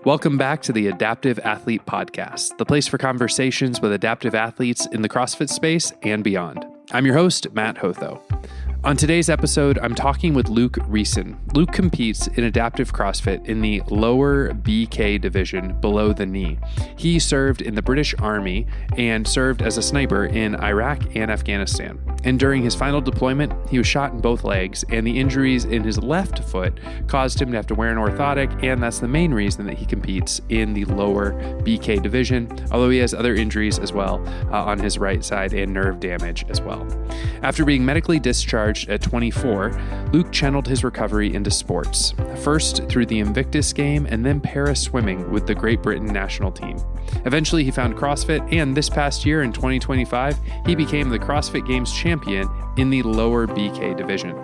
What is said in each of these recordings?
Welcome back to the Adaptive Athlete Podcast, the place for conversations with adaptive athletes in the CrossFit space and beyond. I'm your host, Matt Hotho. On today's episode, I'm talking with Luke Reeson. Luke competes in adaptive CrossFit in the lower BK division below the knee. He served in the British Army and served as a sniper in Iraq and Afghanistan. And during his final deployment, he was shot in both legs, and the injuries in his left foot caused him to have to wear an orthotic, and that's the main reason that he competes in the lower BK division, although he has other injuries as well on his right side and nerve damage as well. After being medically discharged at 24, Luke channeled his recovery into sports, first through the Invictus Games and then para-swimming with the Great Britain national team. Eventually, he found CrossFit, and this past year in 2025, he became the CrossFit Games champion in the lower BK division.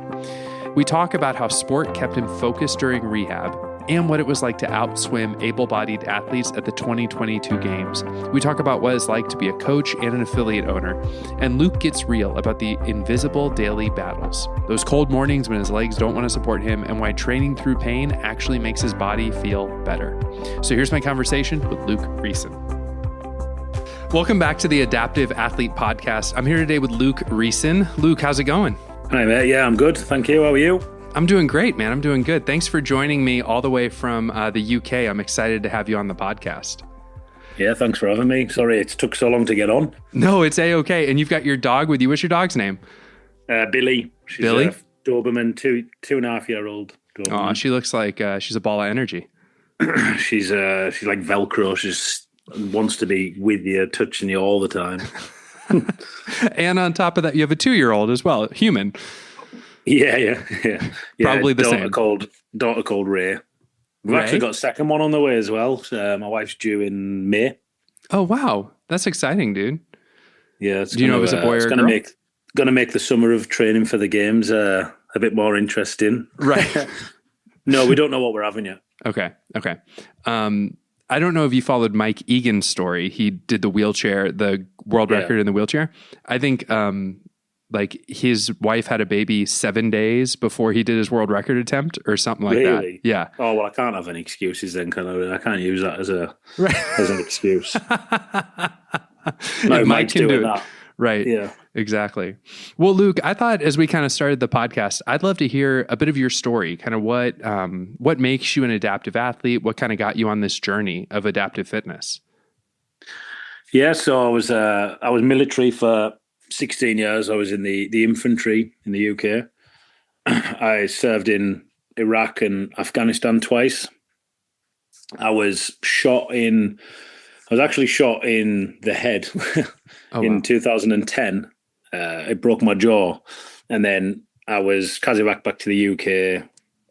We talk about how sport kept him focused during rehab and what it was like to outswim able-bodied athletes at the 2022 Games. We talk about what it's like to be a coach and an affiliate owner, and Luke gets real about the invisible daily battles, those cold mornings when his legs don't want to support him, and why training through pain actually makes his body feel better. So here's my conversation with Luke Reeson. Welcome back to the Adaptive Athlete Podcast. I'm here today with Luke Reeson. Luke, how's it going? Hi, mate. Yeah, I'm good. Thank you. How are you? I'm doing great, man. I'm doing good. Thanks for joining me all the way from the UK. I'm excited to have you on the podcast. Yeah, thanks for having me. Sorry it took so long to get on. No, it's A-okay. And you've got your dog with you. What's your dog's name? Billy. She's Billy? A Doberman, two and a half year old Doberman. Oh, she looks like she's a ball of energy. She's like Velcro. She just wants to be with you, touching you all the time. And on top of that, you have a 2-year-old as well, human. Yeah. Probably the same. Daughter called Ray. We've actually got a second one on the way as well. My wife's due in May. Oh, wow. That's exciting, dude. Yeah. Do you know if it's a boy or a girl? Going to make the summer of training for the games a bit more interesting. Right. No, we don't know what we're having yet. Okay. I don't know if you followed Mike Egan's story. He did the world record in the wheelchair. I think like his wife had a baby 7 days before he did his world record attempt or something like that. Yeah. Oh, well, I can't have any excuses then, can I? I can't use that as an excuse. No, Mike can do that. It. Right. Yeah. Exactly. Well, Luke, I thought as we kind of started the podcast, I'd love to hear a bit of your story, kind of what makes you an adaptive athlete, what kind of got you on this journey of adaptive fitness. Yeah, so I was military for 16 years. I was in the infantry in the UK. I served in Iraq and Afghanistan twice. I was actually shot in the head in 2010. It broke my jaw. And then I was Kazivak back to the UK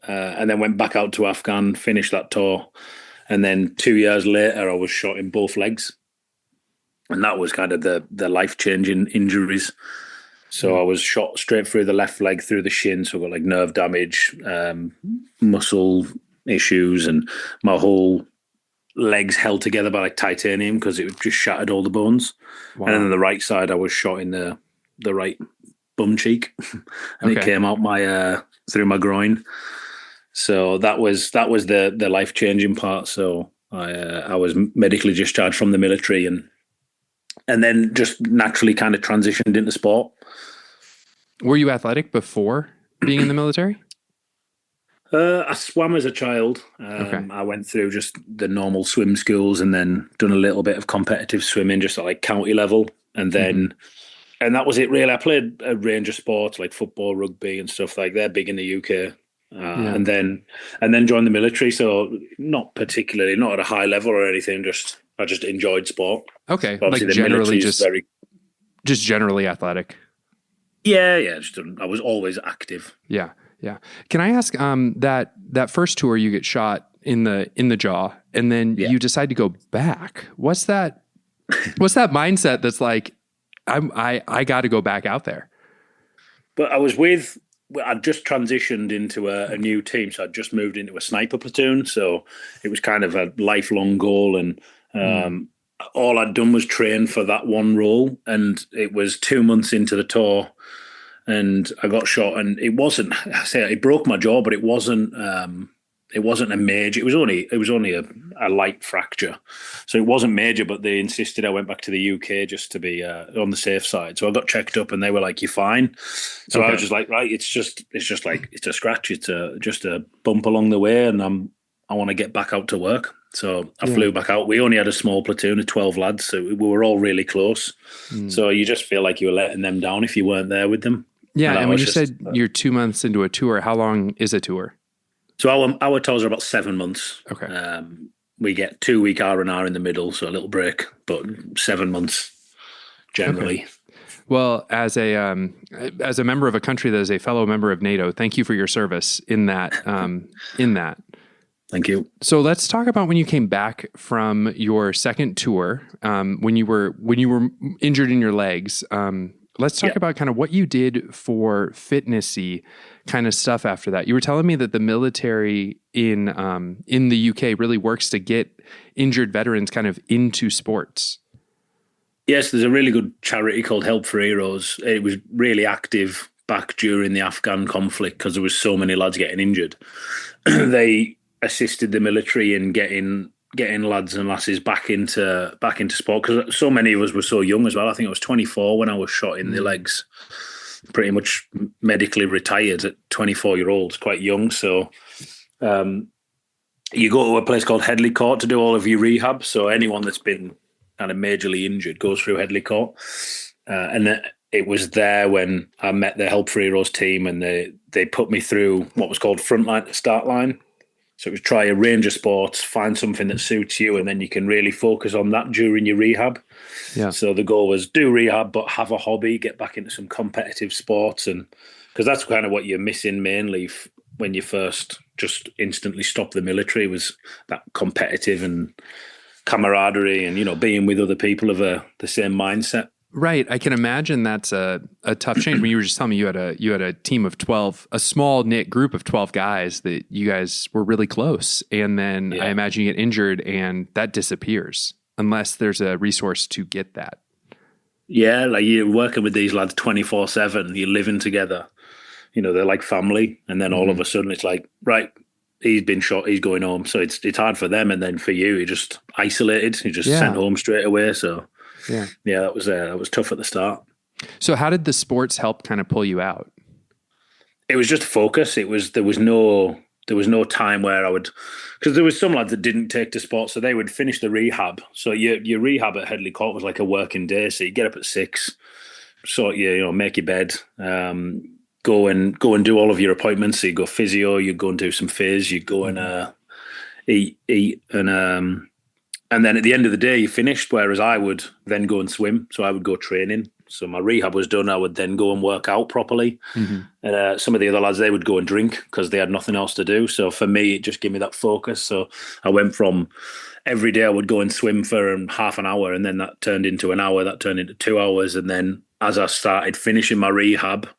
and then went back out to Afghan, finished that tour. And then 2 years later, I was shot in both legs. And that was kind of the life-changing injuries. So I was shot straight through the left leg, through the shin. So I got like nerve damage, muscle issues, and my whole legs held together by like titanium because it just shattered all the bones. Wow. And then on the right side, I was shot in the right bum cheek, and it came out through my groin. So that was the life-changing part. So I was medically discharged from the military and then just naturally kind of transitioned into sport. Were you athletic before being in the military? I swam as a child. I went through just the normal swim schools and then done a little bit of competitive swimming just at like county level. And then, and that was it really. I played a range of sports like football, rugby and stuff like that, big in the UK. And then joined the military. So not at a high level or anything, I just enjoyed sport. Okay. Like generally just generally athletic. Yeah. I was always active. Yeah. Can I ask, that first tour you get shot in the jaw and then you decide to go back. What's that mindset that's like, I got to go back out there? But I'd just transitioned into a new team. So I'd just moved into a sniper platoon. So it was kind of a lifelong goal. And all I'd done was train for that one role. And it was 2 months into the tour and I got shot, and it broke my jaw, but it wasn't it wasn't a major. It was only a light fracture, so it wasn't major. But they insisted I went back to the UK just to be on the safe side. So I got checked up, and they were like, "You're fine." So I was just like, "Right, it's just like it's a scratch. It's just a bump along the way, and I want to get back out to work." So I flew back out. We only had a small platoon of 12 lads, so we were all really close. So you just feel like you were letting them down if you weren't there with them. Yeah, and when you said you're 2 months into a tour, how long is a tour? So our tours are about 7 months. Okay. We get 2-week R&R in the middle, so a little break, but 7 months generally. Okay. Well, as a member of a country that is a fellow member of NATO, thank you for your service in that. Thank you. So let's talk about when you came back from your second tour, when you were injured in your legs. Let's talk about kind of what you did for fitnessy kind of stuff after that. You were telling me that the military in the UK really works to get injured veterans kind of into sports. Yes, there's a really good charity called Help for Heroes. It was really active back during the Afghan conflict because there was so many lads getting injured. They assisted the military in getting lads and lasses back into sport because so many of us were so young as well. I think I was 24 when I was shot in the legs, pretty much medically retired at 24-year-olds, quite young. So you go to a place called Headley Court to do all of your rehab. So anyone that's been kind of majorly injured goes through Headley Court. And it was there when I met the Help for Heroes team, and they put me through what was called frontline to start line. So it was try a range of sports, find something that suits you, and then you can really focus on that during your rehab. Yeah. So the goal was do rehab, but have a hobby, get back into some competitive sports. And because that's kind of what you're missing mainly when you first just instantly stop the military, was that competitive and camaraderie and, being with other people of the same mindset. Right. I can imagine that's a tough change. When you were just telling me you had a team of 12, a small knit group of 12 guys that you guys were really close. And then I imagine you get injured and that disappears unless there's a resource to get that. Yeah. Like you're working with these lads 24/7, you're living together, they're like family. And then all of a sudden it's like, right, he's been shot, he's going home. So it's hard for them. And then for you, you're just isolated, you're just sent home straight away. So yeah, that was tough at the start. So how did the sports help kind of pull you out? It was just focus. There was no time where I would, because there was some lads that didn't take to sports, so they would finish the rehab. So your rehab at Headley Court was like a working day. So you get up at 6, sort make your bed, go and do all of your appointments. So you go physio, you go and do some phys, you go and eat and then at the end of the day, you finished, whereas I would then go and swim. So I would go training. So my rehab was done. I would then go and work out properly. And some of the other lads, they would go and drink because they had nothing else to do. So for me, it just gave me that focus. So I went from every day I would go and swim for half an hour, and then that turned into an hour, that turned into 2 hours. And then as I started finishing my rehab,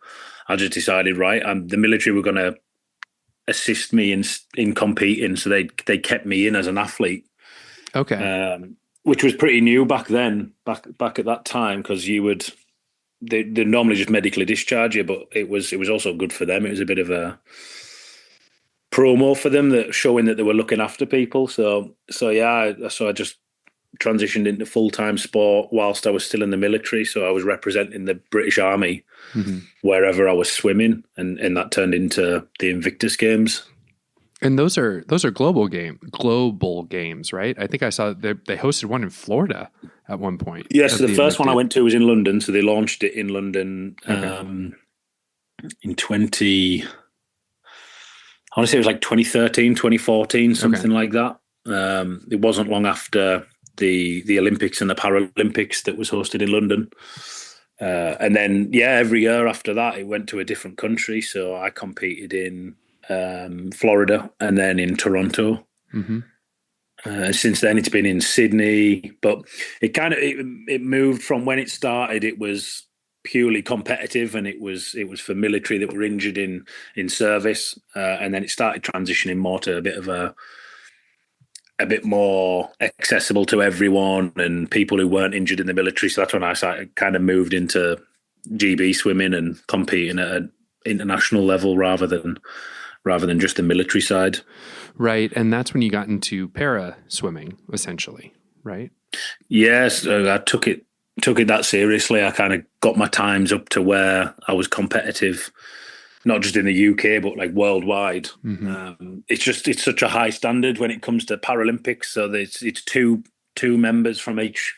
I just decided, right, the military were going to assist me in competing. So they kept me in as an athlete. Okay. Which was pretty new back then, back at that time, because they normally just medically discharge you, but it was also good for them. It was a bit of a promo for them, that showing that they were looking after people. So I just transitioned into full-time sport whilst I was still in the military. So I was representing the British Army wherever I was swimming, and that turned into the Invictus Games. And those are global games, right? I think I saw they hosted one in Florida at one point. Yes, the first one I went to was in London. So they launched it in London in 20. I want to say it was like 2013, 2014, something like that. It wasn't long after the Olympics and the Paralympics that was hosted in London. And then, every year after that, it went to a different country. So I competed in Florida and then in Toronto. Since then, it's been in Sydney, but it moved from when it started. It was purely competitive, and it was for military that were injured in service, and then it started transitioning more to a bit more accessible to everyone and people who weren't injured in the military. So that's when I kind of moved into GB swimming and competing at an international level rather than rather than just the military side. Right. And that's when you got into para swimming, essentially, right? Yes, I took it that seriously. I kind of got my times up to where I was competitive, not just in the UK, but like worldwide. It's such a high standard when it comes to Paralympics. So it's two members from each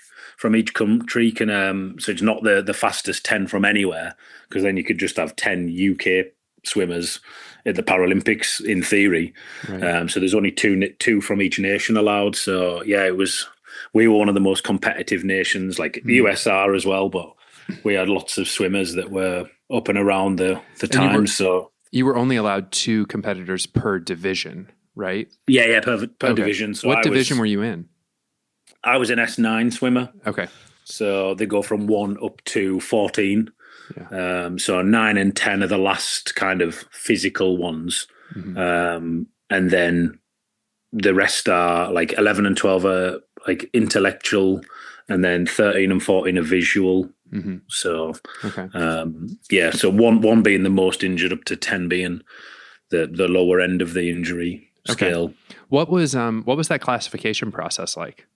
country can. So it's not the fastest 10 from anywhere, because then you could just have 10 UK swimmers at the Paralympics in theory. Right. So there's only two from each nation allowed. So yeah, we were one of the most competitive nations, like the USR as well, but we had lots of swimmers that were up and around the times. So you were only allowed 2 competitors per division, right? Yeah, per division. So what division were you in? I was an S9 swimmer. Okay. So they go from 1 up to 14. Yeah. So 9 and 10 are the last kind of physical ones. And then the rest are like 11 and 12 are like intellectual, and then 13 and 14 are visual. So, so one being the most injured, up to 10 being the lower end of the injury scale. What was that classification process like?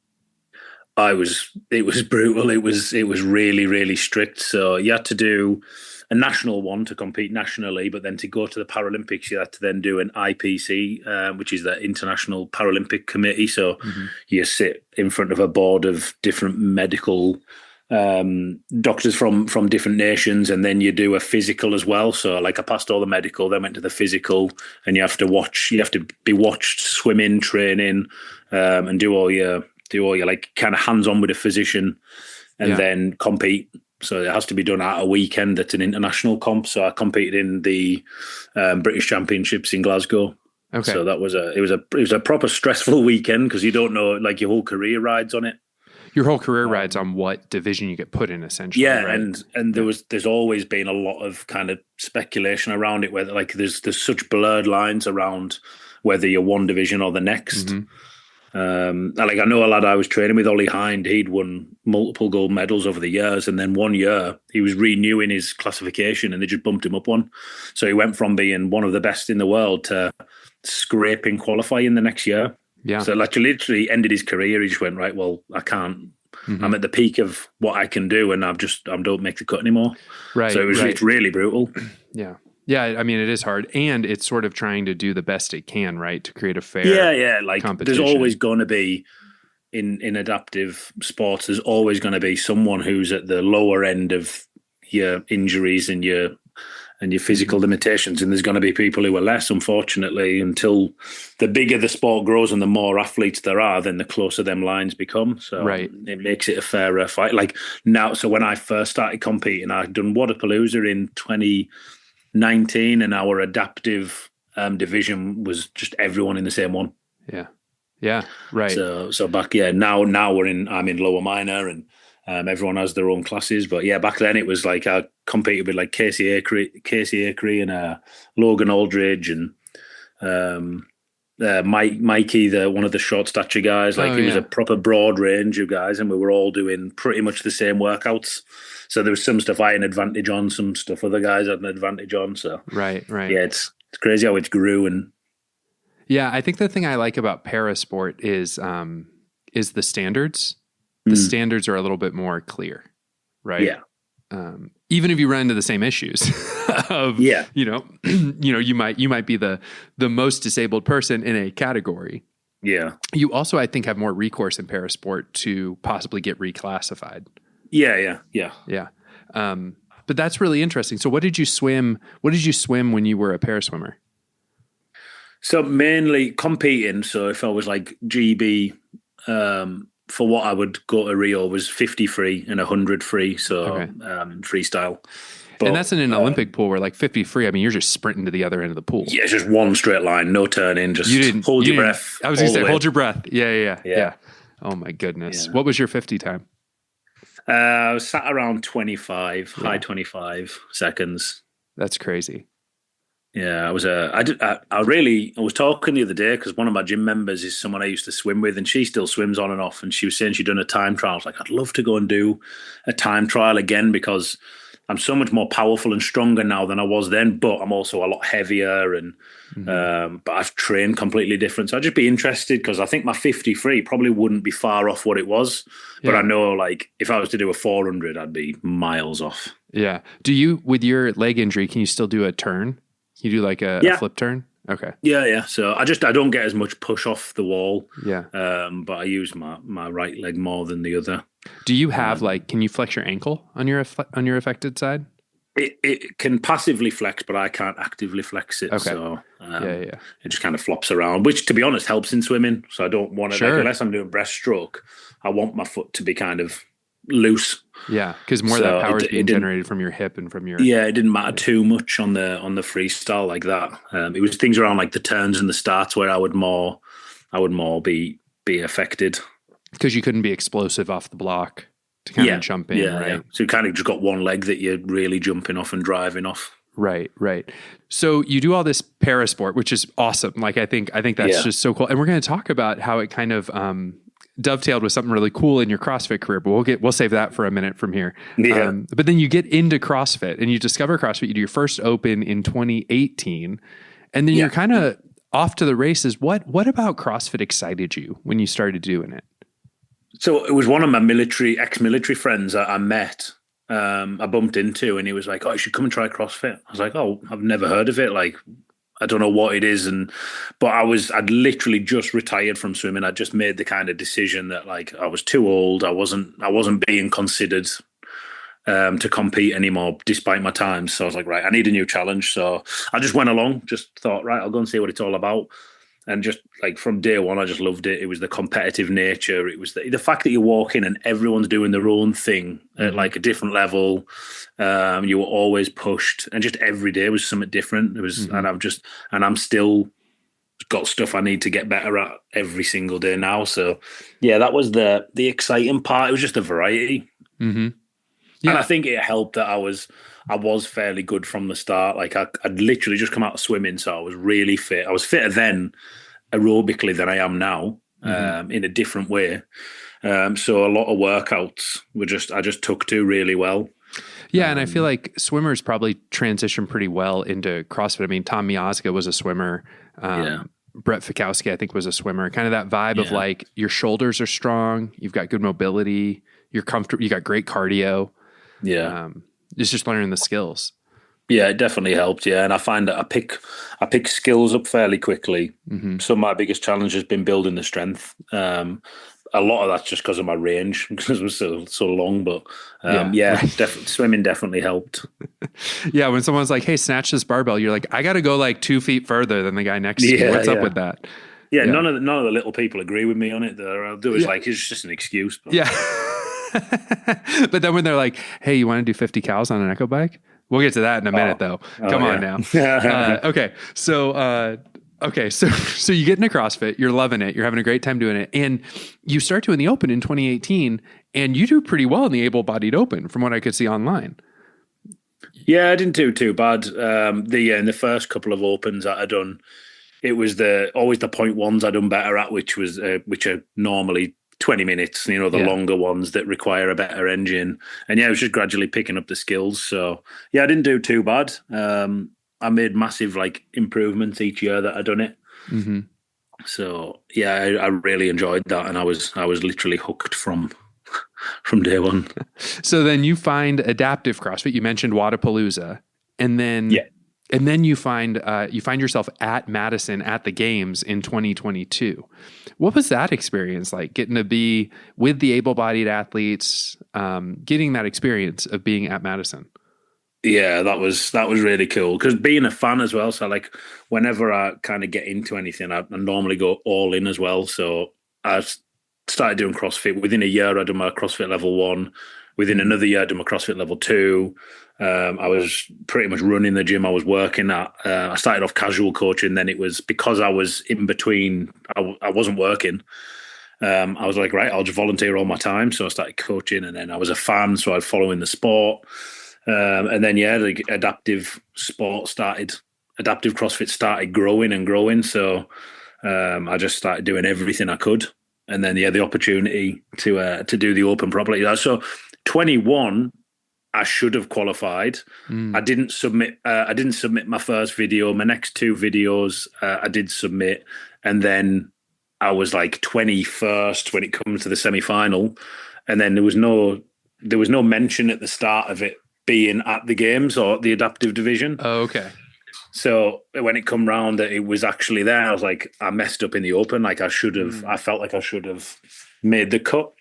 It was brutal. It was really, really strict. So you had to do a national one to compete nationally, but then to go to the Paralympics, you had to then do an IPC, which is the International Paralympic Committee. So you sit in front of a board of different medical doctors from different nations, and then you do a physical as well. So like I passed all the medical, then went to the physical, and you have to be watched swimming, training, and do all your like kind of hands-on with a physician, and then compete. So it has to be done at a weekend that's an international comp. So I competed in the British Championships in Glasgow. Okay. So that was a proper stressful weekend, because you don't know, like your whole career rides on it. Your whole career rides on what division you get put in, essentially. Yeah, right? and there's always been a lot of kind of speculation around it, whether like there's such blurred lines around whether you're one division or the next. Like I know a lad I was training with, Ollie Hind, he'd won multiple gold medals over the years, and then one year he was renewing his classification and they just bumped him up one. So he went from being one of the best in the world to scraping qualifying the next year. Yeah. So like literally ended his career. He just went, right, well, I can't. I'm at the peak of what I can do, and I don't make the cut anymore. Right. So it's really brutal. Yeah. Yeah, I mean, it is hard, and it's sort of trying to do the best it can, right, to create a fair like competition. There's always going to be, in adaptive sports, there's always going to be someone who's at the lower end of your injuries and your physical limitations, and there's going to be people who are less, unfortunately, until the bigger the sport grows and the more athletes there are, then the closer them lines become. So it makes it a fairer fight. Like now, so when I first started competing, I'd done Wadapalooza in 2019, and our adaptive division was just everyone in the same one. Yeah, right. So back, now I'm in lower minor, and everyone has their own classes. But yeah, back then it was like I competed with like Casey Acree and Logan Aldridge and Mikey, one of the short stature guys. Like it was a proper broad range of guys, and we were all doing pretty much the same workouts. So there was some stuff I had an advantage on, some stuff other guys had an advantage on. So right. Yeah, it's crazy how it grew. And yeah, I think the thing I like about parasport is the standards. The standards are a little bit more clear, right? Yeah. Even if you run into the same issues of, you might be the most disabled person in a category. Yeah. You also, I think, have more recourse in parasport to possibly get reclassified. Yeah. But that's really interesting. So what did you swim when you were a paraswimmer? So mainly competing. So if I was like GB, for what I would go to Rio was 50 free and 100 free. So freestyle. But, and that's in an Olympic pool where like 50 free, I mean, you're just sprinting to the other end of the pool. Yeah, it's just one straight line, no turning, just hold your breath. I was going to say, hold your breath. Yeah. Oh my goodness. Yeah. What was your 50 time? I was sat around 25, high 25 seconds. That's crazy. Yeah, I was talking the other day because one of my gym members is someone I used to swim with, and she still swims on and off. And she was saying she'd done a time trial. I was like, I'd love to go and do a time trial again, because I'm so much more powerful and stronger now than I was then, but I'm also a lot heavier and but I've trained completely different. So I'd just be interested because I think my 53 probably wouldn't be far off what it was. But I know like if I was to do a 400, I'd be miles off. Yeah. Do you, with your leg injury, can you still do a turn? Can you do like a flip turn? Okay. Yeah. So I don't get as much push off the wall. Yeah. But I use my right leg more than the other. Do you have can you flex your ankle on your affected side? It can passively flex, but I can't actively flex it. Okay. So it just kind of flops around, which to be honest helps in swimming. So I don't want to, like, unless I'm doing breaststroke, I want my foot to be kind of loose. Yeah, because more of that power is being generated from your hip and from your... Yeah, it didn't matter too much on the freestyle like that. It was things around like the turns and the starts where I would more be affected. Because you couldn't be explosive off the block to kind of jump in, right? Yeah. So you kind of just got one leg that you're really jumping off and driving off. Right. So you do all this parasport, which is awesome. Like I think that's just so cool. And we're going to talk about how it kind of dovetailed with something really cool in your CrossFit career, but we'll save that for a minute from here. Yeah. But then you get into CrossFit and you discover CrossFit. You do your first open in 2018, and then you're kind of off to the races. What about CrossFit excited you when you started doing it? So it was one of my ex-military friends I met, I bumped into, and he was like, "Oh, you should come and try CrossFit." I was like, "Oh, I've never heard of it. Like, I don't know what it is." But I'd literally just retired from swimming. I just made the kind of decision that like I was too old. I wasn't being considered to compete anymore, despite my time. So I was like, right, I need a new challenge. So I just went along, just thought, right, I'll go and see what it's all about. And just like from day one, I just loved it. It was the competitive nature. It was the fact that you walk in and everyone's doing their own thing at like a different level. You were always pushed, and just every day was something different. It was, and I'm still got stuff I need to get better at every single day now. So yeah, that was the exciting part. It was just the variety. Mm-hmm. Yeah. And I think it helped that I was fairly good from the start. Like I'd literally just come out of swimming, so I was really fit. I was fitter then aerobically than I am now, in a different way. So a lot of workouts I just took to really well. Yeah, and I feel like swimmers probably transition pretty well into CrossFit. I mean, Tom Miazga was a swimmer. Brett Fikowski, I think, was a swimmer. Kind of that vibe of like your shoulders are strong, you've got good mobility, you're comfortable, you got great cardio. Yeah. It's just learning the skills. Yeah, it definitely helped. Yeah. And I find that I pick skills up fairly quickly. Mm-hmm. Some of my biggest challenge has been building the strength. A lot of that's just because of my range, because it was so long, but swimming definitely helped. Yeah. When someone's like, hey, snatch this barbell, you're like, I got to go like 2 feet further than the guy next to you. What's up with that? Yeah. None of the little people agree with me on it. I'll do is like, it's just an excuse. But. Yeah. But then when they're like, hey, you want to do 50 cows on an echo bike? We'll get to that in a minute though. Come on now. Okay. So you get into CrossFit, you're loving it. You're having a great time doing it. And you start doing the open in 2018 and you do pretty well in the able-bodied open from what I could see online. Yeah, I didn't do too bad. In the first couple of opens that I'd done, it was always the point ones I'd done better at, which are normally 20 minutes, the longer ones that require a better engine. And yeah, I was just gradually picking up the skills. So yeah, I didn't do too bad. I made massive improvements each year that I'd done it. Mm-hmm. So yeah, I really enjoyed that. And I was literally hooked from day one. So then you find adaptive CrossFit. You mentioned Wadapalooza, and then you find yourself at Madison at the games in 2022. What was that experience like, getting to be with the able-bodied athletes, getting that experience of being at Madison? Yeah, that was really cool, because being a fan as well. So whenever I kind of get into anything, I normally go all in as well. So I started doing CrossFit. Within a year, I did my CrossFit level 1. Within another year, I did my CrossFit level 2. I was pretty much running the gym I was working at. I started off casual coaching. Then it was because I was in between, I wasn't working. I was like, right, I'll just volunteer all my time. So I started coaching, and then I was a fan. So I was following the sport. And then, the adaptive CrossFit started growing and growing. So I just started doing everything I could. And then, the opportunity to do the open properly. So 21, I should have qualified. I didn't submit. I didn't submit my first video. My next two videos, I did submit, and then I was like 21st when it comes to the semi-final, and then there was no mention at the start of it being at the games or the adaptive division. Oh, okay. So when it come round that it was actually there, I was like, I messed up in the open. Like I should have. I felt like I should have made the cut.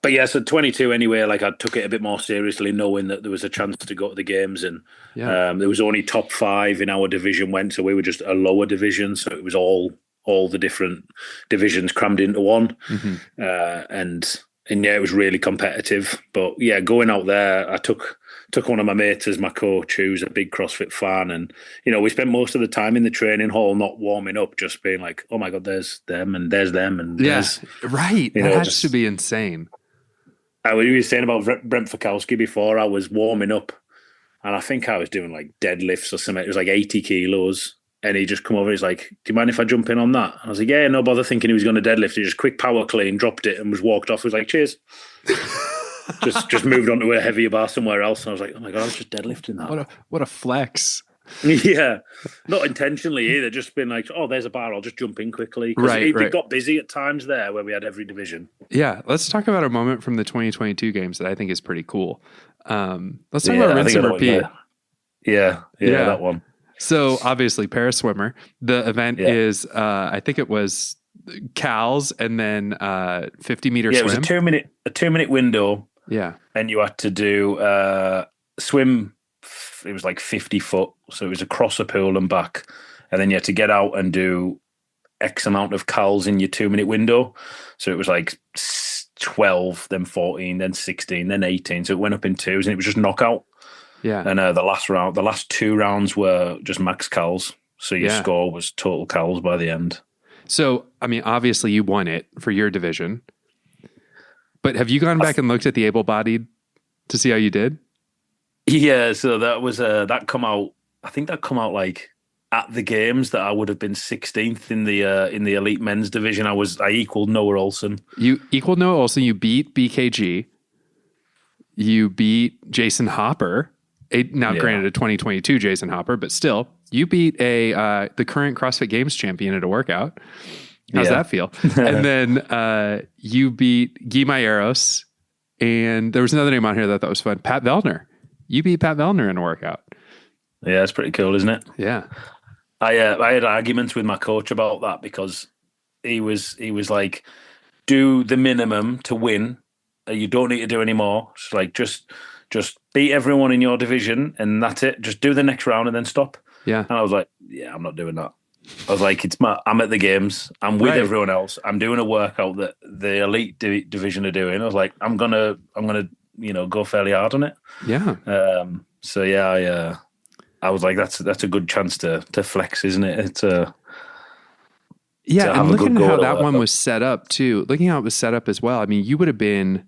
But yeah, so 22 anyway, like I took it a bit more seriously, knowing that there was a chance to go to the games, and there was only top 5 in our division went, so we were just a lower division, so it was all the different divisions crammed into one, and yeah, it was really competitive. But yeah, going out there, I took one of my mates as my coach, who's a big CrossFit fan, and we spent most of the time in the training hall not warming up, just being like, oh my god, there's them and there's them, and right, that has to be insane. We were saying about Brent Fikowski before. I was warming up, and I think I was doing like deadlifts or something. It was like 80 kilos, and he just come over. He's like, "Do you mind if I jump in on that?" And I was like, "Yeah, no bother." Thinking he was going to deadlift, he just quick power clean, dropped it, and was walked off. He was like, "Cheers." just moved on to a heavier bar somewhere else, and I was like, "Oh my god, I was just deadlifting that." What a flex. Yeah, not intentionally either. Just been like, oh, there's a bar, I'll just jump in quickly. It got busy at times there where we had every division. Yeah, let's talk about a moment from the 2022 games that I think is pretty cool. Let's talk about rinse and repeat. Yeah, that one. So obviously, Paris swimmer. The event is, I think it was cals and then 50-meter swim. Yeah, it was a 2-minute window. Yeah, and you had to do swim. It was like 50 foot, so it was across a pool and back, and then you had to get out and do X amount of cals in your 2-minute window. So it was like 12, then 14, then 16, then 18. So it went up in twos, and it was just knockout. Yeah. And the last 2 rounds were just max cals. So your score was total cals by the end. So I mean, obviously you won it for your division, but have you gone back and looked at the able-bodied to see how you did? Yeah, so that was that come out. I think that come out like at the games that I would have been 16th in the elite men's division. I equaled Noah Olsen. You equaled Noah Olsen. You beat BKG. You beat Jason Hopper. Granted, a 2022 Jason Hopper, but still, you beat the current CrossFit Games champion at a workout. How's that feel? And then you beat Guy Mayeros, and there was another name on here that I thought was fun, Pat Vellner. You beat Pat Vellner in a workout. Yeah, it's pretty cool, isn't it? Yeah. I had arguments with my coach about that because he was like, do the minimum to win. You don't need to do any more. It's like just beat everyone in your division and that's it. Just do the next round and then stop. Yeah. And I was like, yeah, I'm not doing that. I was like, I'm at the games. I'm with everyone else. I'm doing a workout that the elite division are doing. I was like, I'm gonna go fairly hard on it. Yeah. So yeah, I was like, that's a good chance to flex, isn't it? It's and looking at how that one was set up too. Looking how it was set up as well. I mean, you would have been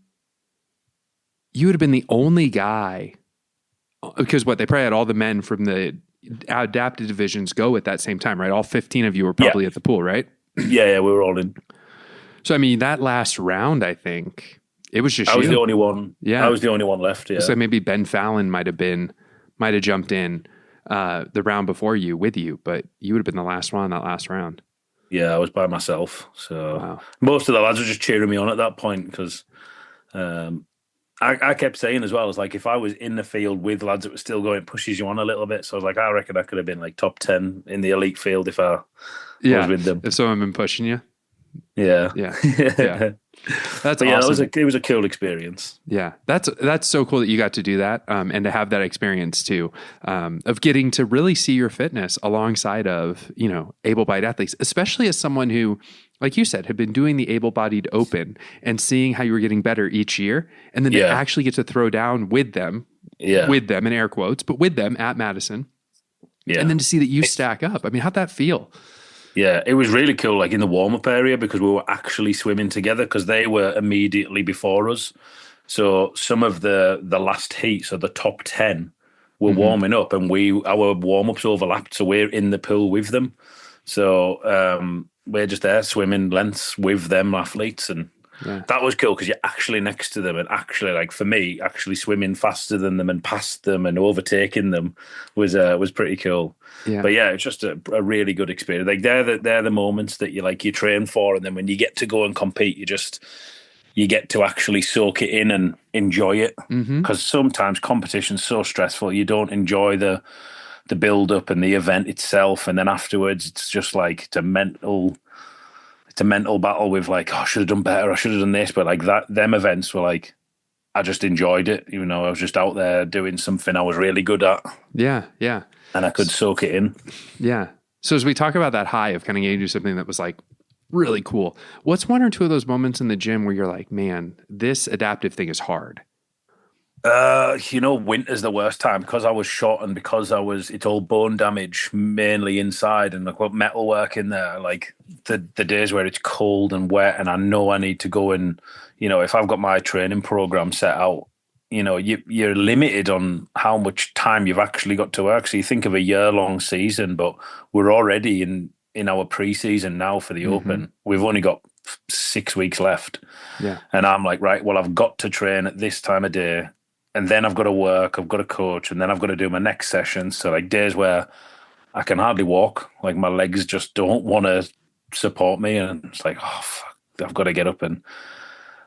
the only guy, because they probably had all the men from the adapted divisions go at that same time, right? All 15 of you were probably at the pool, right? Yeah, we were all in. So I mean, that last round, I think. It was just I was the only one. Yeah, I was the only one left. Yeah. So maybe Ben Fallon might have jumped in the round before you with you, but you would have been the last one on that last round. Yeah, I was by myself. So most of the lads were just cheering me on at that point because I kept saying as well, it's like if I was in the field with lads that were still going, it pushes you on a little bit. So I was like, I reckon I could have been like top 10 in the elite field if I was with them. If someone had been pushing you. Yeah. That's awesome. It was a cool experience. Yeah, that's so cool that you got to do that and to have that experience too, of getting to really see your fitness alongside of able-bodied athletes, especially as someone who, like you said, had been doing the able-bodied open and seeing how you were getting better each year, and then to actually get to throw down with them in air quotes, but with them at Madison, and then to see that you stack up. I mean, how'd that feel? Yeah, it was really cool, like in the warm-up area, because we were actually swimming together because they were immediately before us. So some of the last heat, so the top 10, were warming up and our warm-ups overlapped, so we're in the pool with them. So we're just there swimming lengths with them athletes, and that was cool because you're actually next to them, and actually, like for me, actually swimming faster than them and past them and overtaking them was pretty cool. Yeah. But yeah, it's just a really good experience. Like they're the moments that you train for, and then when you get to go and compete, you get to actually soak it in and enjoy it. Because sometimes competition's so stressful, you don't enjoy the build up and the event itself, and then afterwards, it's just like it's a mental battle with like, oh, I should have done better, I should have done this. But like them events were like, I just enjoyed it. You know, I was just out there doing something I was really good at. Yeah, yeah. And I could soak it in. Yeah. So as we talk about that high of kind of getting to something that was like really cool, what's one or two of those moments in the gym where you're like, man, this adaptive thing is hard? Winter's the worst time because I was shot and because it's all bone damage mainly inside, and I've got metal work in there. Like the days where it's cold and wet and I know I need to go and, if I've got my training program set out, you're limited on how much time you've actually got to work. So you think of a year-long season, but we're already in our pre-season now for the Open. We've only got 6 weeks left. Yeah. And I'm like, right, well, I've got to train at this time of day. And then I've got to work, I've got to coach, and then I've got to do my next session. So like days where I can hardly walk, like my legs just don't want to support me. And it's like, oh, fuck, I've got to get up and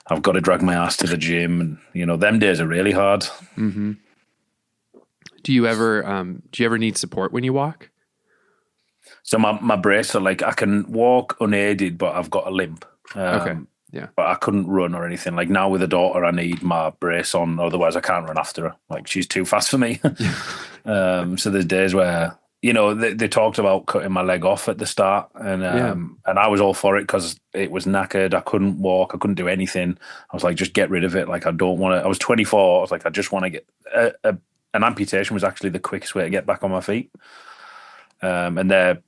I've got to drag my ass to the gym. And, them days are really hard. Mm-hmm. Do you ever need support when you walk? So my brace, so like I can walk unaided, but I've got a limp. Okay. Yeah. But I couldn't run or anything. Like now with a daughter, I need my brace on, otherwise I can't run after her. Like she's too fast for me. So there's days where, they talked about cutting my leg off at the start, and I was all for it because it was knackered. I couldn't walk. I couldn't do anything. I was like, just get rid of it. Like I don't want to. I was 24. I was like, I just want to get an amputation was actually the quickest way to get back on my feet. And their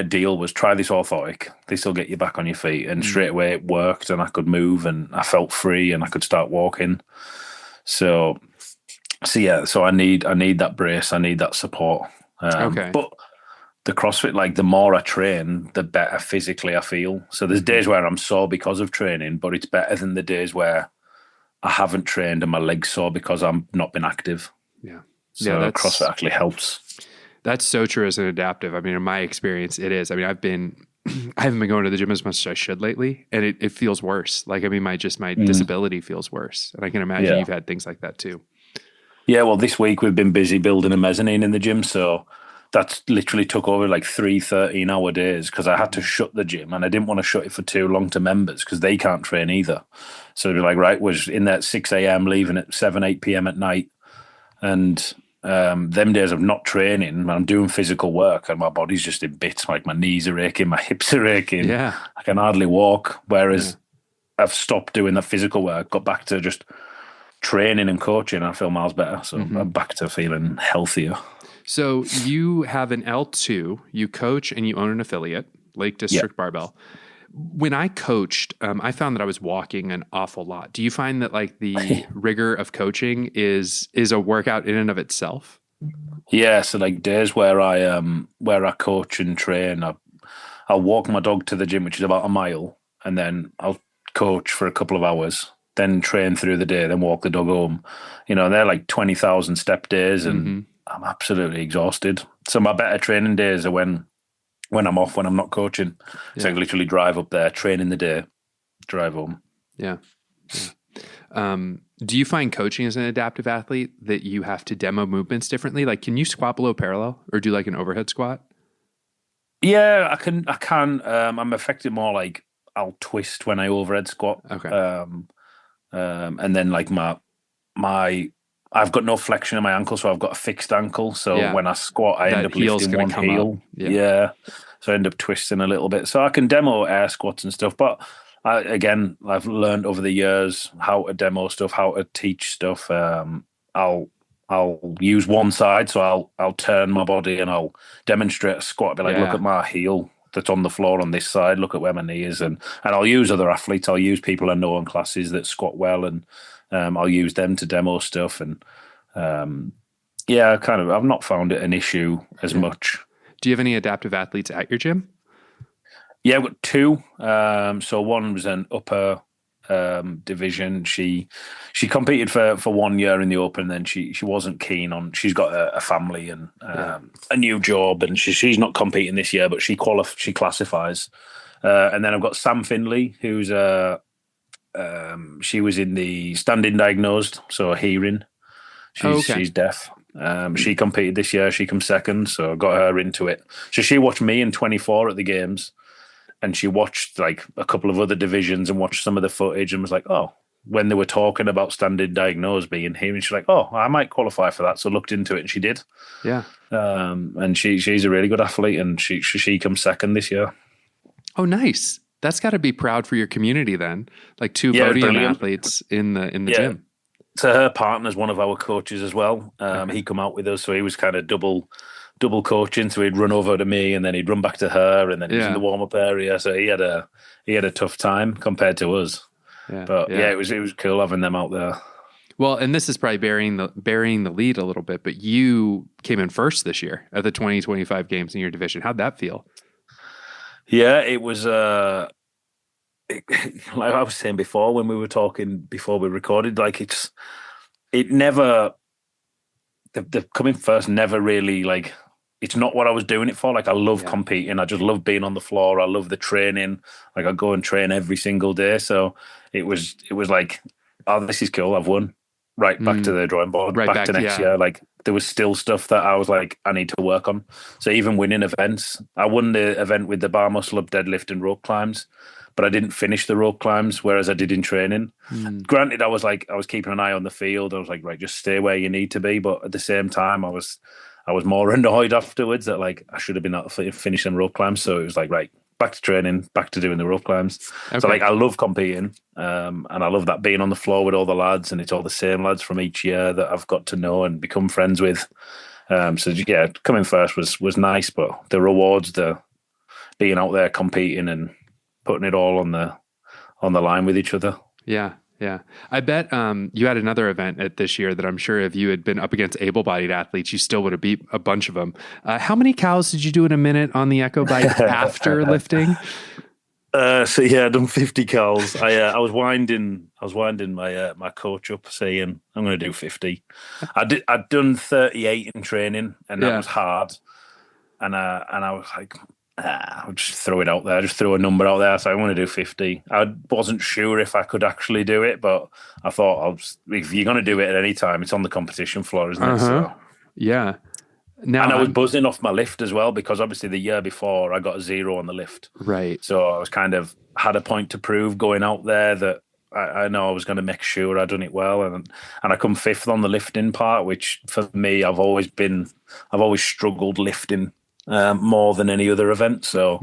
deal was try this orthotic. This will get you back on your feet. And straight away it worked, and I could move and I felt free and I could start walking. So I need that brace. I need that support. Okay. But the CrossFit, like the more I train, the better physically I feel. So there's days where I'm sore because of training, but it's better than the days where I haven't trained and my leg's sore because I've not been active. Yeah. So CrossFit actually helps. That's so true as an adaptive. I mean, in my experience, it is. I mean, I haven't been going to the gym as much as I should lately, and it feels worse. Like, I mean, my disability feels worse. And I can imagine you've had things like that too. Yeah. Well, this week we've been busy building a mezzanine in the gym. So that's literally took over like 3 13-hour days because I had to shut the gym, and I didn't want to shut it for too long to members because they can't train either. So it'd be like, right, we're in there at 6 a.m., leaving at 7, 8 p.m. at night. And them days of not training, I'm doing physical work and my body's just in bits. Like my knees are aching, my hips are aching. Yeah. I can hardly walk. Whereas I've stopped doing the physical work, got back to just training and coaching. I feel miles better. So I'm back to feeling healthier. So you have an L2, you coach and you own an affiliate, Lake District Barbell. When I coached, I found that I was walking an awful lot. Do you find that like the rigor of coaching is a workout in and of itself? Yeah. So like days where I coach and train, I'll walk my dog to the gym, which is about a mile, and then I'll coach for a couple of hours, then train through the day, then walk the dog home. They're like 20,000 step days, and I'm absolutely exhausted. So my better training days are when I'm off, when I'm not coaching. So I literally drive up there, train in the day, drive home. Yeah. Do you find coaching as an adaptive athlete that you have to demo movements differently? Like, can you squat below parallel or do like an overhead squat? Yeah, I can. I'm affected more like I'll twist when I overhead squat. Okay. And then like I've got no flexion in my ankle, so I've got a fixed ankle. So when I squat, I end up lifting one heel. Yeah. So I end up twisting a little bit. So I can demo air squats and stuff. But I've learned over the years how to demo stuff, how to teach stuff. I'll use one side, so I'll turn my body and I'll demonstrate a squat. I'll be like, look at my heel that's on the floor on this side. Look at where my knee is, and I'll use other athletes. I'll use people I know in classes that squat well, and I'll use them to demo stuff. And I've not found it an issue as much. Do you have any adaptive athletes at your gym? Yeah, I've got two. So one was an upper division. She competed for 1 year in the Open, and then she wasn't keen on. She's got a family and a new job, and she's not competing this year, but she classifies. And then I've got Sam Finley, who's she was in the standing diagnosed, so hearing. She's deaf. She competed this year. She comes second, so I got her into it. So she watched me in 24 at the games, and she watched like a couple of other divisions and watched some of the footage and was like, oh, when they were talking about standing diagnosed being hearing, she's like, oh, I might qualify for that. So looked into it and she did. Yeah. And she's a really good athlete, and she comes second this year. Oh, nice. That's got to be proud for your community then. Like two podium athletes in the gym. So her partner's one of our coaches as well. He come out with us, so he was kind of double coaching. So he'd run over to me, and then he'd run back to her, and then he was in the warm up area. So he had a tough time compared to us. Yeah, but it was cool having them out there. Well, and this is probably burying the lead a little bit, but you came in first this year at the 2025 games in your division. How'd that feel? Yeah, it was. Like I was saying before, when we were talking before we recorded, like it never. The coming first never really like. It's not what I was doing it for. Like I love competing. I just love being on the floor. I love the training. Like I go and train every single day. So it was like, oh, this is cool. I've won. Right back to the drawing board. Right back to next year. Like there was still stuff that I was like, I need to work on. So even winning events, I won the event with the bar muscle up, deadlift, and rope climbs, but I didn't finish the rope climbs, whereas I did in training. Granted, I was keeping an eye on the field. I was like, right, just stay where you need to be. But at the same time, I was more annoyed afterwards that like I should have been able to finish them rope climbs. So it was like, right, back to training, back to doing the rope climbs. Okay. So like I love competing, and I love that being on the floor with all the lads, and it's all the same lads from each year that I've got to know and become friends with. So yeah, coming first was nice, but the rewards, the being out there competing and putting it all on the line with each other. Yeah. Yeah. I bet you had another event at this year that I'm sure if you had been up against able-bodied athletes, you still would have beat a bunch of them. How many cows did you do in a minute on the Echo Bike after lifting? So yeah, I've done 50 cows. I was winding my coach up saying, I'm going to do 50. I'd done 38 in training, and that was hard. And I was like, I'll just throw it out there. Just throw a number out there. So I want to do 50. I wasn't sure if I could actually do it, but I thought if you're going to do it at any time, it's on the competition floor, isn't it? So, yeah. Now, and I was buzzing off my lift as well, because obviously the year before I got a 0 on the lift. Right. So I was kind of had a point to prove going out there that I know I was going to make sure I'd done it well. And I come 5th on the lifting part, which for me, I've always struggled lifting more than any other event. So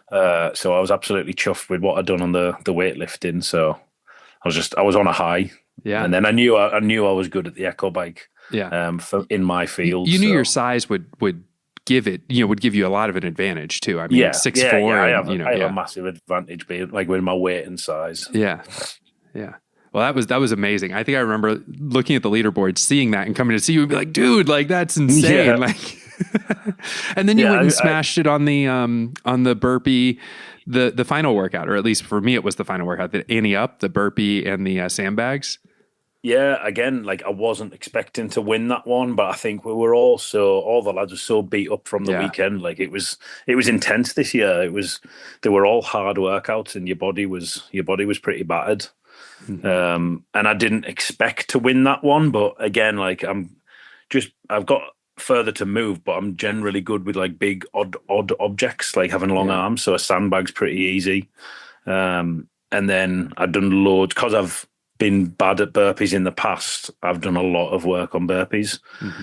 so I was absolutely chuffed with what I'd done on the weightlifting. So I was on a high. Yeah. And then I knew I was good at the Echo Bike. Yeah. In my field. You knew your size would give you a lot of an advantage too. I mean, 6'4". I have a massive advantage being like with my weight and size. Yeah. Yeah. Well, that was amazing. I think I remember looking at the leaderboard, seeing that and coming to see you and be like, dude, like that's insane. Yeah. Like, and then you went and smashed it on the burpee, the final workout, or at least for me, it was the final workout, the ante up, the burpee and the sandbags. Yeah, again, like I wasn't expecting to win that one, but I think we were all the lads were so beat up from the weekend. Like it was intense this year. They were all hard workouts, and your body was pretty battered. And I didn't expect to win that one, but again, like I've got further to move, but I'm generally good with like big odd objects, like having long arms. So a sandbag's pretty easy. And then I've done loads because I've been bad at burpees in the past. I've done a lot of work on burpees.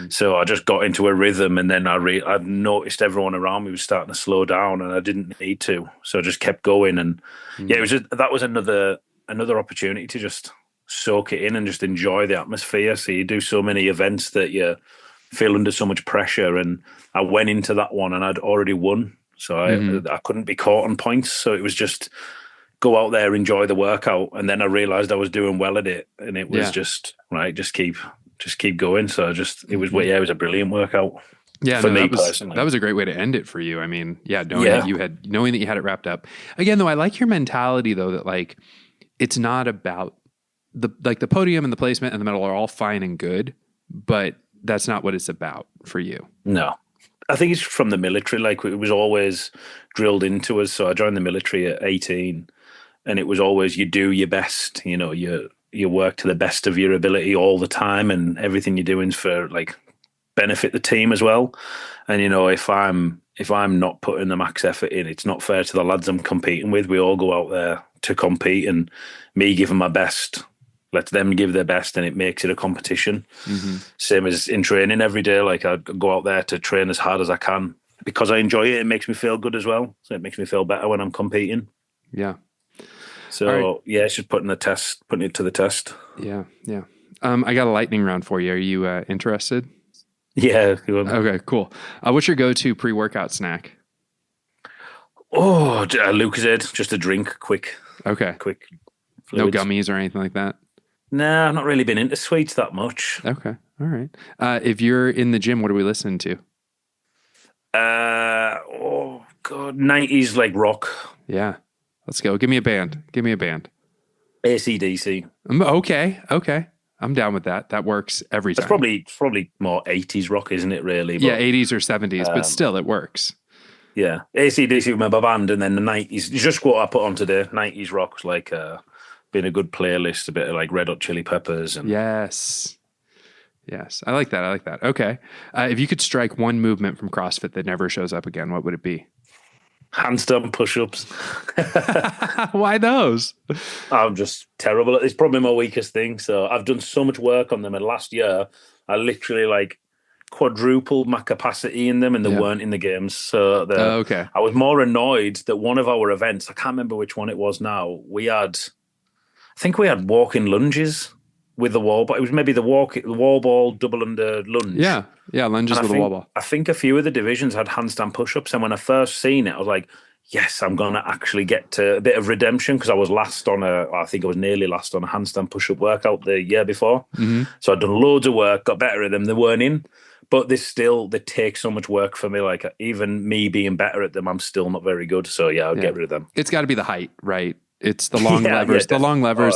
So I just got into a rhythm, and then I noticed everyone around me was starting to slow down, and I didn't need to. So I just kept going. And that was another opportunity to just soak it in and just enjoy the atmosphere. So you do so many events that you feel under so much pressure, and I went into that one and I'd already won. So I couldn't be caught on points. So it was just go out there, enjoy the workout. And then I realized I was doing well at it, and it was just keep going. So it was a brilliant workout. Yeah, for no, me personally. That was a great way to end it for you. I mean, knowing that you had it wrapped up. Again, though, I like your mentality though, that like, it's not about the podium and the placement and the medal are all fine and good, but that's not what it's about for you. No, I think it's from the military. Like, it was always drilled into us. So I joined the military at 18, and it was always, you do your best, you know, you work to the best of your ability all the time, and everything you're doing is for like benefit the team as well. And, you know, if I'm not putting the max effort in, it's not fair to the lads I'm competing with. We all go out there to compete, and me giving my best lets them give their best, and it makes it a competition. Mm-hmm. Same as in training every day. Like, I go out there to train as hard as I can because I enjoy it. It makes me feel good as well. So it makes me feel better when I'm competing. Yeah. So it's just putting it to the test. Yeah. Yeah. I got a lightning round for you. Are you interested? Yeah. Okay, cool. What's your go-to pre-workout snack? Oh, Lucozade, just a drink, quick. Okay. Quick. Fluids. No gummies or anything like that? Nah, I've not really been into sweets that much. Okay. All right. If you're in the gym, what are we listening to? 90s like rock. Yeah. Let's go. Give me a band. AC/DC. Okay. I'm down with that. That works every time. It's probably more 80s rock, isn't it, really? But, 80s or 70s, but still it works. Yeah. AC/DC with my band, and then the 90s. Just what I put on today. 90s rock's like been a good playlist, a bit of like Red Hot Chili Peppers. And Yes. I like that. Okay. If you could strike one movement from CrossFit that never shows up again, what would it be? Handstand push-ups. Why those? I'm just terrible. It's probably my weakest thing. So I've done so much work on them. And last year, I literally like quadrupled my capacity in them, and they weren't in the games. So okay. I was more annoyed that one of our events, I can't remember which one it was now, I think we had walking lunges with the wall, but it was maybe the wall ball double under lunge. Yeah, lunges with the wall ball. I think a few of the divisions had handstand push-ups, and when I first seen it, I was like, yes, I'm going to actually get to a bit of redemption, because I was nearly last on a handstand push-up workout the year before. Mm-hmm. So I'd done loads of work, got better at them. They weren't in, but they take so much work for me. Like, even me being better at them, I'm still not very good. So I'll get rid of them. It's got to be the height, right? It's the long levers,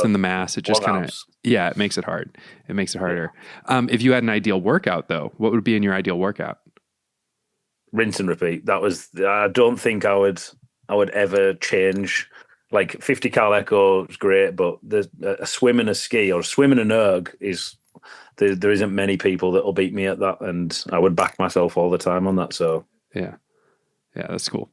and the mass. It just kind of, it makes it hard. It makes it harder. If you had an ideal workout though, what would be in your ideal workout? Rinse and repeat. I don't think I would ever change. Like 50 cal echo is great, but a swim and a ski, or a swim and an erg there isn't many people that will beat me at that. And I would back myself all the time on that. So yeah, that's cool.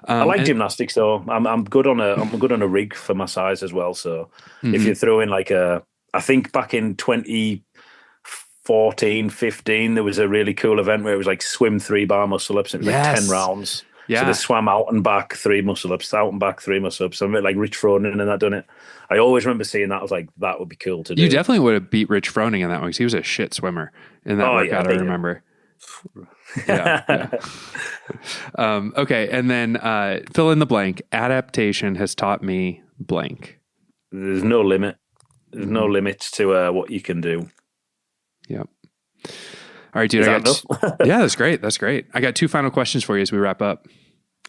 I like gymnastics though. I'm good on a rig for my size as well. So if you throw in like I think back in 2014, 15, there was a really cool event where it was like swim 3-bar muscle ups. It was like 10 rounds. Yeah. So they swam out and back 3 muscle ups, out and back 3 muscle ups. So a bit like Rich Froning and that done it. I always remember seeing that. I was like, that would be cool to do. You definitely would have beat Rich Froning in that one, because he was a shit swimmer in that workout. I remember. Yeah. Okay, and then fill in the blank. Adaptation has taught me blank. There's no limit. There's no limits to what you can do. Yep. All right, dude. Yeah, that's great. That's great. I got 2 final questions for you as we wrap up.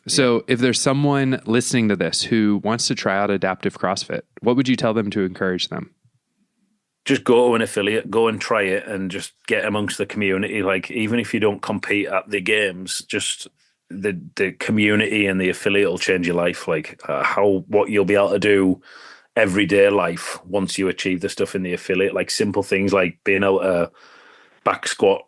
So if there's someone listening to this who wants to try out adaptive CrossFit, what would you tell them to encourage them? Just go to an affiliate, go and try it, and just get amongst the community. Like, even if you don't compete at the games, just the community and the affiliate will change your life. Like what you'll be able to do everyday life once you achieve the stuff in the affiliate. Like simple things like being able to back squat,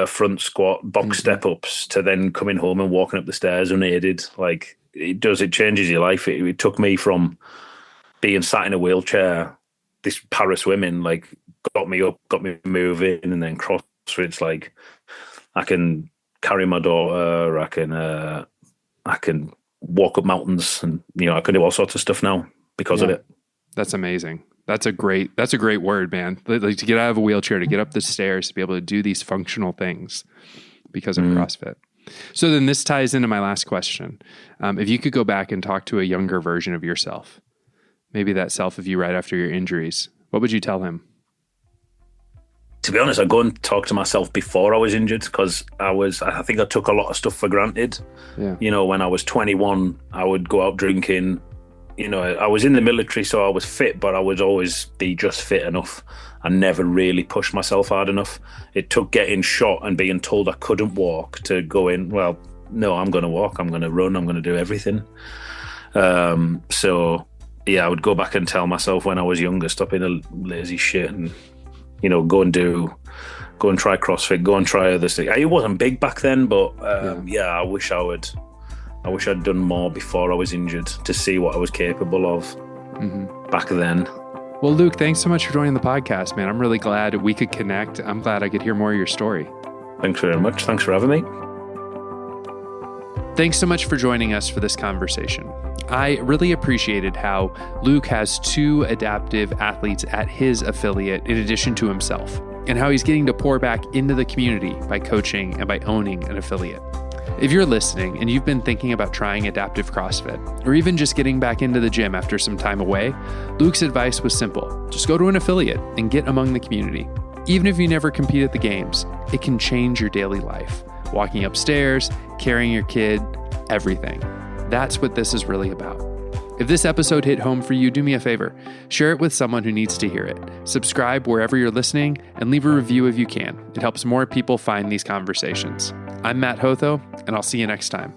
front squat, box step ups, to then coming home and walking up the stairs unaided. Like it changes your life. It took me from being sat in a wheelchair. This para swimming like got me up, got me moving, and then CrossFit's like I can carry my daughter, I can walk up mountains, and I can do all sorts of stuff now because of it. That's amazing. That's a great word, man. Like to get out of a wheelchair, to get up the stairs, to be able to do these functional things because of CrossFit. So then this ties into my last question. If you could go back and talk to a younger version of yourself, maybe that self of you right after your injuries, what would you tell him? to be honest, I go and talk to myself before I was injured, because I think I took a lot of stuff for granted. Yeah. You know, when I was 21, I would go out drinking. You know, I was in the military, so I was fit, but I would always be just fit enough. I never really pushed myself hard enough. It took getting shot and being told I couldn't walk to go in, well, no, I'm going to walk, I'm going to run, I'm going to do everything. So, yeah, I would go back and tell myself when I was younger, stop being a lazy shit and, you know, go and try CrossFit, go and try other things. It wasn't big back then, but I wish I'd done more before I was injured to see what I was capable of back then. Well, Luke, thanks so much for joining the podcast, man. I'm really glad we could connect. I'm glad I could hear more of your story. Thanks very much. Thanks for having me. Thanks so much for joining us for this conversation. I really appreciated how Luke has 2 adaptive athletes at his affiliate in addition to himself, and how he's getting to pour back into the community by coaching and by owning an affiliate. If you're listening and you've been thinking about trying adaptive CrossFit, or even just getting back into the gym after some time away, Luke's advice was simple. Just go to an affiliate and get among the community. Even if you never compete at the games, it can change your daily life. Walking upstairs, carrying your kid, everything. That's what this is really about. If this episode hit home for you, do me a favor. Share it with someone who needs to hear it. Subscribe wherever you're listening and leave a review if you can. It helps more people find these conversations. I'm Matt Hotho, and I'll see you next time.